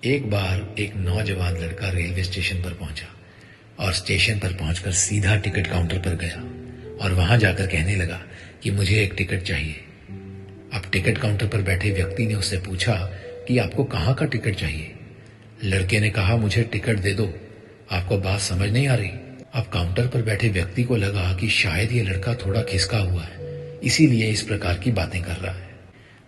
एक बार एक नौजवान लड़का रेलवे स्टेशन पर पहुंचा और स्टेशन पर पहुंचकर सीधा टिकट काउंटर पर गया और वहां जाकर कहने लगा कि मुझे एक टिकट चाहिए। अब टिकट काउंटर पर बैठे व्यक्ति ने उससे पूछा कि आपको कहाँ का टिकट चाहिए। लड़के ने कहा, मुझे टिकट दे दो। आपको बात समझ नहीं आ रही। अब काउंटर पर बैठे व्यक्ति को लगा कि शायद ये लड़का थोड़ा खिसका हुआ है, इसीलिए इस प्रकार की बातें कर रहा है।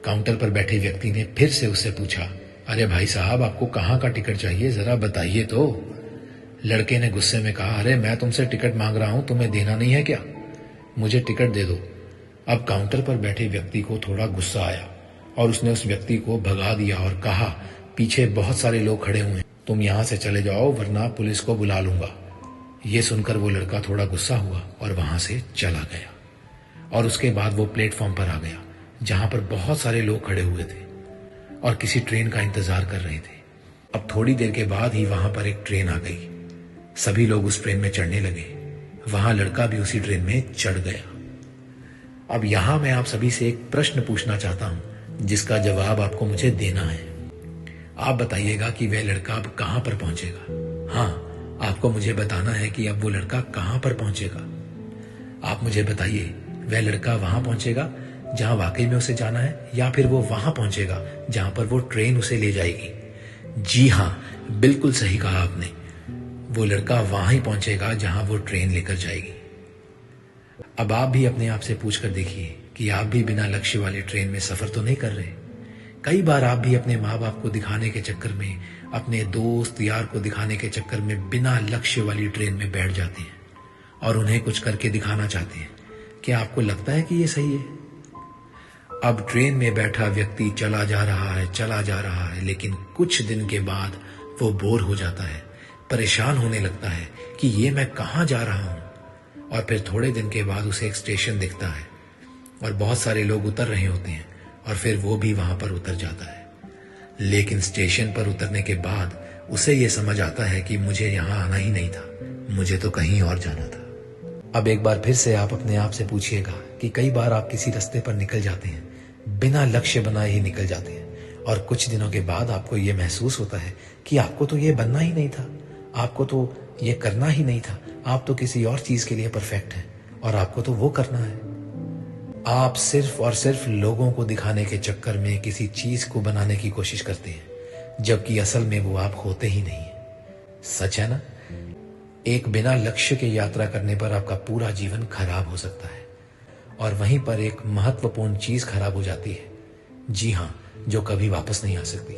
काउंटर पर बैठे व्यक्ति ने फिर से उससे पूछा, अरे भाई साहब, आपको कहाँ का टिकट चाहिए, जरा बताइए तो। लड़के ने गुस्से में कहा, अरे मैं तुमसे टिकट मांग रहा हूं, तुम्हें देना नहीं है क्या? मुझे टिकट दे दो। अब काउंटर पर बैठे व्यक्ति को थोड़ा गुस्सा आया और उसने उस व्यक्ति को भगा दिया और कहा, पीछे बहुत सारे लोग खड़े हुए हैं, तुम यहां से चले जाओ वरना पुलिस को बुला लूंगा। ये सुनकर वो लड़का थोड़ा गुस्सा हुआ और वहां से चला गया। और उसके बाद वो प्लेटफॉर्म पर आ गया जहां पर बहुत सारे लोग खड़े हुए थे और किसी ट्रेन का इंतजार कर रहे थे। अब थोड़ी देर के बाद ही वहां पर एक ट्रेन आ गई। सभी लोग उस ट्रेन में चढ़ने लगे। वहां लड़का भी उसी ट्रेन में चढ़ गया। अब यहां मैं आप सभी से एक प्रश्न पूछना चाहता हूं जिसका जवाब आपको मुझे देना है। आप बताइएगा कि वह लड़का अब कहां पर पहुंचेगा। हाँ, आपको मुझे बताना है कि अब वो लड़का कहां पर पहुंचेगा। आप मुझे बताइए, वह लड़का वहां पहुंचेगा जहां वाकई में उसे जाना है, या फिर वो वहां पहुंचेगा जहां पर वो ट्रेन उसे ले जाएगी। जी हां, बिल्कुल सही कहा आपने। वो लड़का वहां ही पहुंचेगा जहां वो ट्रेन लेकर जाएगी। अब आप भी अपने आप से पूछकर देखिए कि आप भी बिना लक्ष्य वाली ट्रेन में सफर तो नहीं कर रहे। कई बार आप भी अपने माँ बाप को दिखाने के चक्कर में, अपने दोस्त यार को दिखाने के चक्कर में बिना लक्ष्य वाली ट्रेन में बैठ जाते हैं और उन्हें कुछ करके दिखाना चाहते हैं। क्या आपको लगता है कि ये सही है? अब ट्रेन में बैठा व्यक्ति चला जा रहा है, लेकिन कुछ दिन के बाद वो बोर हो जाता है, परेशान होने लगता है कि ये मैं कहाँ जा रहा हूँ। और फिर थोड़े दिन के बाद उसे एक स्टेशन दिखता है और बहुत सारे लोग उतर रहे होते हैं और फिर वो भी वहां पर उतर जाता है। लेकिन स्टेशन पर उतरने के बाद उसे ये समझ आता है कि मुझे यहाँ आना ही नहीं था, मुझे तो कहीं और जाना था। अब एक बार फिर से आप अपने आप से पूछिएगा कि कई बार आप किसी रास्ते पर निकल जाते हैं, बिना लक्ष्य बनाए ही निकल जाते हैं, और कुछ दिनों के बाद आपको ये महसूस होता है कि आपको तो ये बनना ही नहीं था, आपको तो ये करना ही नहीं था, आप तो किसी और चीज के लिए परफेक्ट हैं और आपको तो वो करना है। आप सिर्फ और सिर्फ लोगों को दिखाने के चक्कर में किसी चीज को बनाने की कोशिश करते हैं, जबकि असल में वो आप होते ही नहीं है। सच है ना? एक बिना लक्ष्य के यात्रा करने पर आपका पूरा जीवन खराब हो सकता है, और वहीं पर एक महत्वपूर्ण चीज खराब हो जाती है, जी हाँ, जो कभी वापस नहीं आ सकती,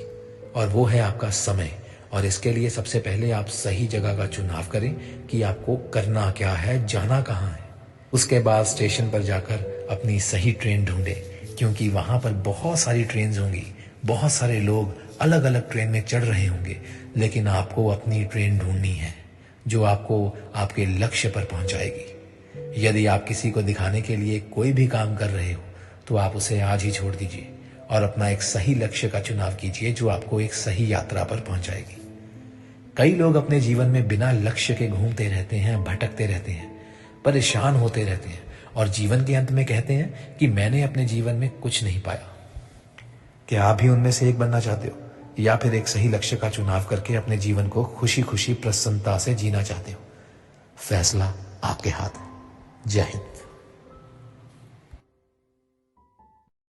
और वो है आपका समय। और इसके लिए सबसे पहले आप सही जगह का चुनाव करें कि आपको करना क्या है, जाना कहाँ है। उसके बाद स्टेशन पर जाकर अपनी सही ट्रेन ढूंढें, क्योंकि वहां पर बहुत सारी ट्रेन होंगी, बहुत सारे लोग अलग अलग ट्रेन में चढ़ रहे होंगे, लेकिन आपको अपनी ट्रेन ढूंढनी है जो आपको आपके लक्ष्य पर पहुंचाएगी। यदि आप किसी को दिखाने के लिए कोई भी काम कर रहे हो तो आप उसे आज ही छोड़ दीजिए और अपना एक सही लक्ष्य का चुनाव कीजिए जो आपको एक सही यात्रा पर पहुंचाएगी। कई लोग अपने जीवन में बिना लक्ष्य के घूमते रहते हैं, भटकते रहते हैं, परेशान होते रहते हैं और जीवन के अंत में कहते हैं कि मैंने अपने जीवन में कुछ नहीं पाया। क्या आप भी उनमें से एक बनना चाहते हो, या फिर एक सही लक्ष्य का चुनाव करके अपने जीवन को खुशी खुशी प्रसन्नता से जीना चाहते हो? फैसला आपके हाथ है। जय हिंद।